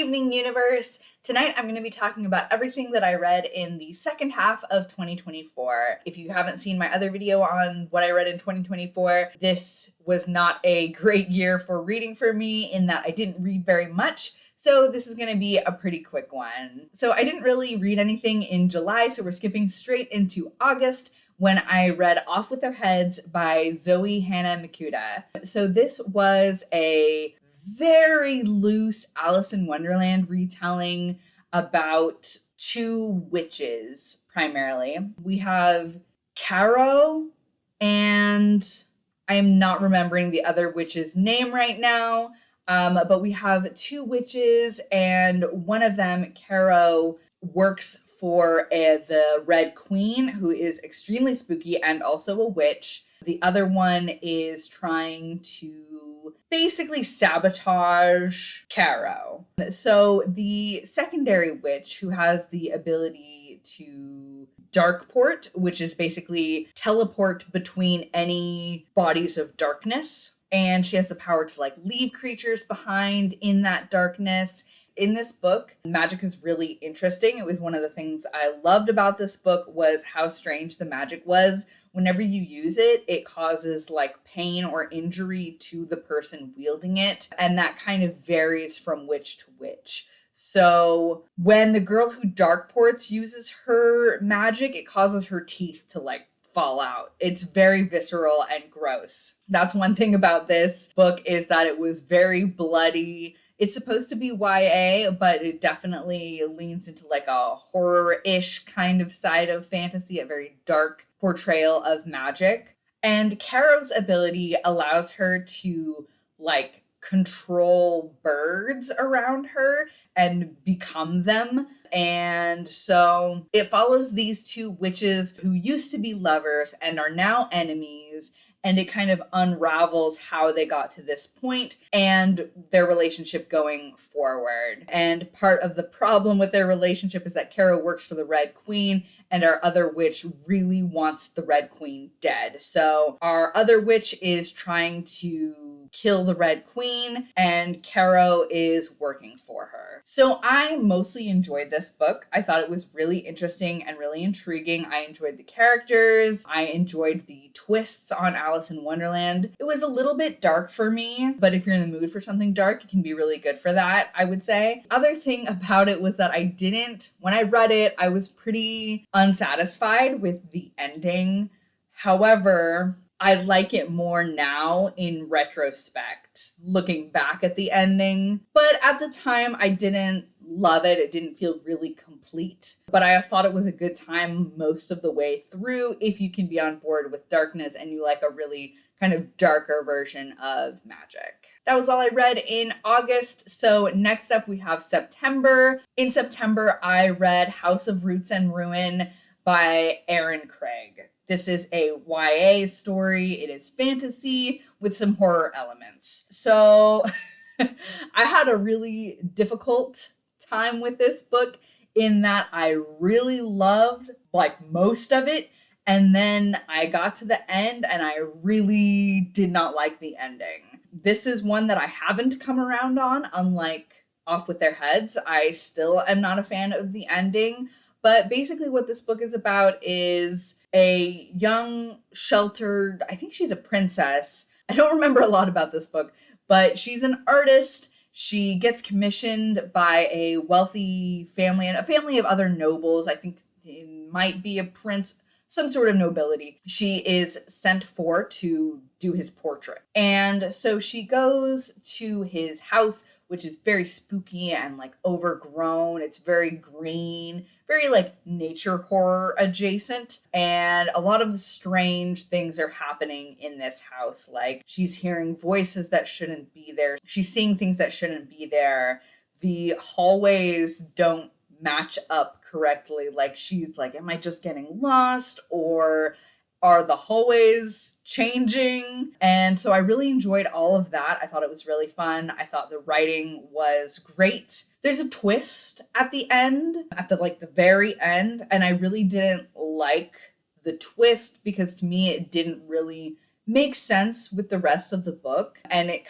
evening, universe. Tonight I'm going to be talking about everything that I read in the second half of 2024. If you haven't seen my other video on what I read in 2024, this was not a great year for reading for me in that I didn't read very much. So this is going to be a pretty quick one. So I didn't really read anything in July, so we're skipping straight into August when I read Off With Their Heads by Zoe Hana Mikuta. So this was a very loose Alice in Wonderland retelling about two witches, primarily. We have Caro, and I am not remembering the other witch's name right now, but we have two witches, and one of them, Caro, works for the Red Queen, who is extremely spooky and also a witch. The other one is trying to basically sabotage Caro. So the secondary witch, who has the ability to darkport, which is basically teleport between any bodies of darkness, and she has the power to leave creatures behind in that darkness. In this book, magic is really interesting. It was one of the things I loved about this book was how strange the magic was. Whenever you use it, it causes pain or injury to the person wielding it. And that kind of varies from witch to witch. So when the girl who darkports uses her magic, it causes her teeth to fall out. It's very visceral and gross. That's one thing about this book is that it was very bloody. It's supposed to be YA, but it definitely leans into a horror-ish kind of side of fantasy, a very dark portrayal of magic. And Caro's ability allows her to control birds around her and become them. And so it follows these two witches who used to be lovers and are now enemies. And it kind of unravels how they got to this point and their relationship going forward. And part of the problem with their relationship is that Caro works for the Red Queen and our other witch really wants the Red Queen dead. So our other witch is trying to kill the Red Queen and Caro is working for her. So I mostly enjoyed this book. I thought it was really interesting and really intriguing. I enjoyed the characters. I enjoyed the twists on Alice in Wonderland. It was a little bit dark for me, but if you're in the mood for something dark, it can be really good for that, I would say. Other thing about it was that when I read it, I was pretty unsatisfied with the ending. However, I like it more now in retrospect, looking back at the ending. But at the time, I didn't love it. It didn't feel really complete. But I thought it was a good time most of the way through if you can be on board with darkness and you like a really kind of darker version of magic. That was all I read in August. So next up we have September. In September, I read House of Roots and Ruin by Erin Craig. This is a YA story. It is fantasy with some horror elements. So I had a really difficult time with this book in that I really loved most of it. And then I got to the end and I really did not like the ending. This is one that I haven't come around on, unlike Off With Their Heads. I still am not a fan of the ending. But basically what this book is about is a young, sheltered, I think she's a princess. I don't remember a lot about this book, but she's an artist. She gets commissioned by a wealthy family and a family of other nobles. I think it might be a prince, some sort of nobility. She is sent for to do his portrait. And so she goes to his house, which is very spooky and overgrown. It's very green, very nature horror adjacent. And a lot of strange things are happening in this house. She's hearing voices that shouldn't be there. She's seeing things that shouldn't be there. The hallways don't match up correctly. She's am I just getting lost, or are the hallways changing? And so I really enjoyed all of that. I thought it was really fun. I thought the writing was great. There's a twist at the end, at the very end, and I really didn't like the twist because to me it didn't really make sense with the rest of the book. And it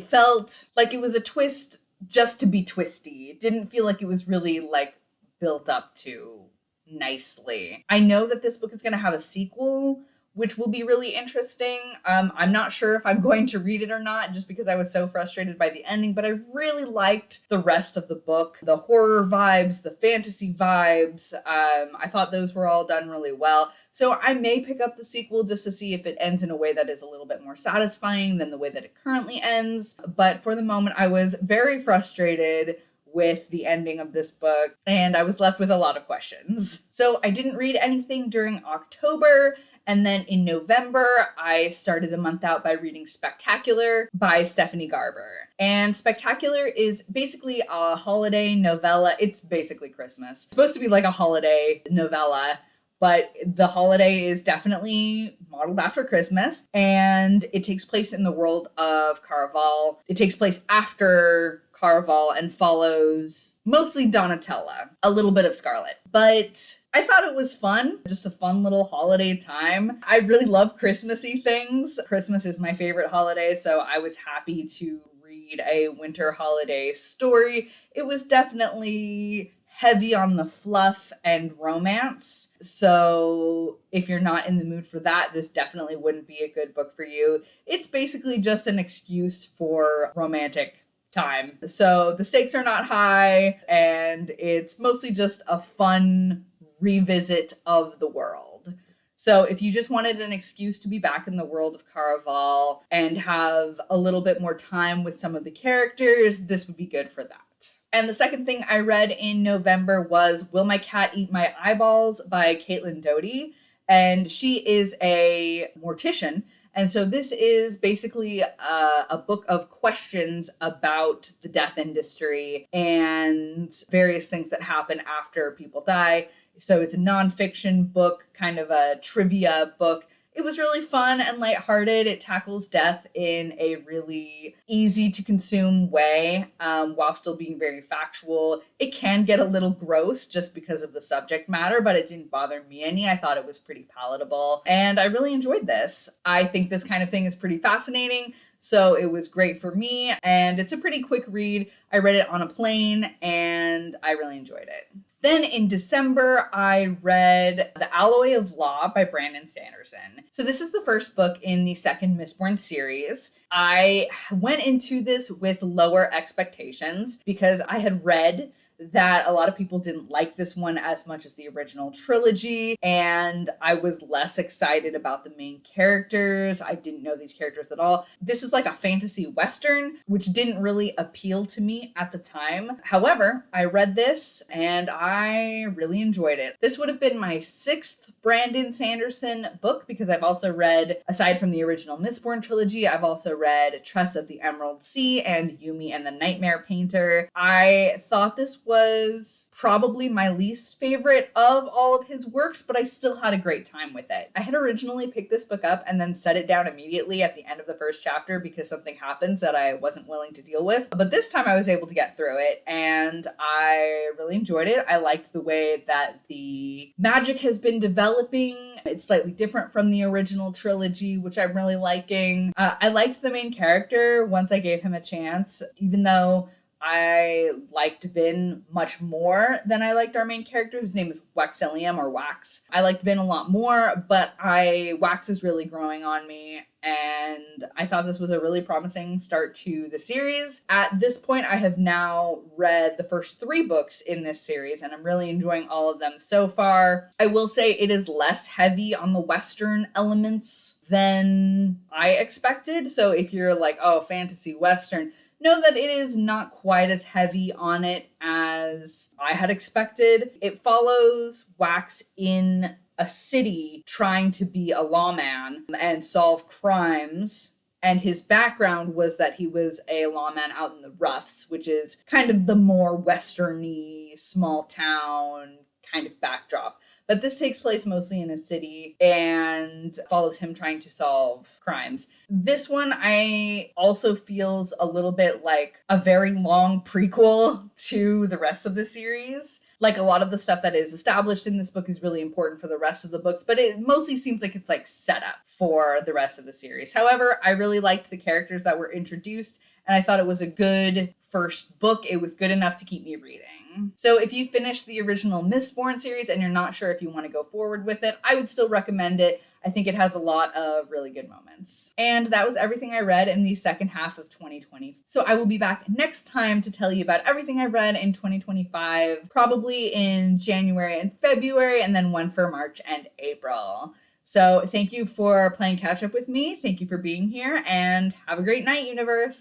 felt like it was a twist just to be twisty. It didn't feel like it was really like built up to nicely. I know that this book is going to have a sequel, which will be really interesting. I'm not sure if I'm going to read it or not, just because I was so frustrated by the ending, but I really liked the rest of the book. The horror vibes, the fantasy vibes, I thought those were all done really well. So I may pick up the sequel just to see if it ends in a way that is a little bit more satisfying than the way that it currently ends. But for the moment, I was very frustrated with the ending of this book, and I was left with a lot of questions. So I didn't read anything during October. And then in November, I started the month out by reading Spectacular by Stephanie Garber. And Spectacular is basically a holiday novella. It's basically Christmas. It's supposed to be like a holiday novella, but the holiday is definitely modeled after Christmas. And it takes place in the world of Caraval. It takes place after Caraval and follows mostly Donatella, a little bit of Scarlet. But I thought it was fun, just a fun little holiday time. I really love Christmassy things. Christmas is my favorite holiday, so I was happy to read a winter holiday story. It was definitely heavy on the fluff and romance. So if you're not in the mood for that, this definitely wouldn't be a good book for you. It's basically just an excuse for romantic time. So the stakes are not high, and it's mostly just a fun revisit of the world. So if you just wanted an excuse to be back in the world of Caraval and have a little bit more time with some of the characters, this would be good for that. And the second thing I read in November was Will My Cat Eat My Eyeballs by Caitlin Doughty. And she is a mortician. And so this is basically a book of questions about the death industry and various things that happen after people die. So it's a nonfiction book, kind of a trivia book. It was really fun and lighthearted. It tackles death in a really easy to consume way, while still being very factual. It can get a little gross just because of the subject matter, but it didn't bother me any. I thought it was pretty palatable, and I really enjoyed this. I think this kind of thing is pretty fascinating, so it was great for me, and it's a pretty quick read. I read it on a plane, and I really enjoyed it. Then in December, I read The Alloy of Law by Brandon Sanderson. So this is the first book in the second Mistborn series. I went into this with lower expectations because I had read that a lot of people didn't like this one as much as the original trilogy, and I was less excited about the main characters. I didn't know these characters at all. This is like a fantasy western, which didn't really appeal to me at the time. However, I read this and I really enjoyed it. This would have been my sixth Brandon Sanderson book because I've also read, aside from the original Mistborn trilogy, I've also read Tress of the Emerald Sea and Yumi and the Nightmare Painter. I thought this was probably my least favorite of all of his works, but I still had a great time with it. I had originally picked this book up and then set it down immediately at the end of the first chapter because something happens that I wasn't willing to deal with. But this time I was able to get through it and I really enjoyed it. I liked the way that the magic has been developing. It's slightly different from the original trilogy, which I'm really liking. I liked the main character once I gave him a chance, even though I liked Vin much more than I liked our main character, whose name is Waxillium or Wax. I liked Vin a lot more, but Wax is really growing on me, and I thought this was a really promising start to the series. At this point, I have now read the first 3 books in this series, and I'm really enjoying all of them so far. I will say it is less heavy on the Western elements than I expected. So if you're like, oh, fantasy Western, know that it is not quite as heavy on it as I had expected. It follows Wax in a city trying to be a lawman and solve crimes. And his background was that he was a lawman out in the roughs, which is kind of the more western-y, small town kind of backdrop. But this takes place mostly in a city and follows him trying to solve crimes. This one I also feels a little bit like a very long prequel to the rest of the series. Like a lot of the stuff that is established in this book is really important for the rest of the books, but it mostly seems like it's like set up for the rest of the series. However, I really liked the characters that were introduced, and I thought it was a good first book. It was good enough to keep me reading. So if you finished the original Mistborn series and you're not sure if you want to go forward with it, I would still recommend it. I think it has a lot of really good moments. And that was everything I read in the second half of 2020. So I will be back next time to tell you about everything I read in 2025, probably in January and February, and then one for March and April. So thank you for playing catch up with me. Thank you for being here, and have a great night, universe.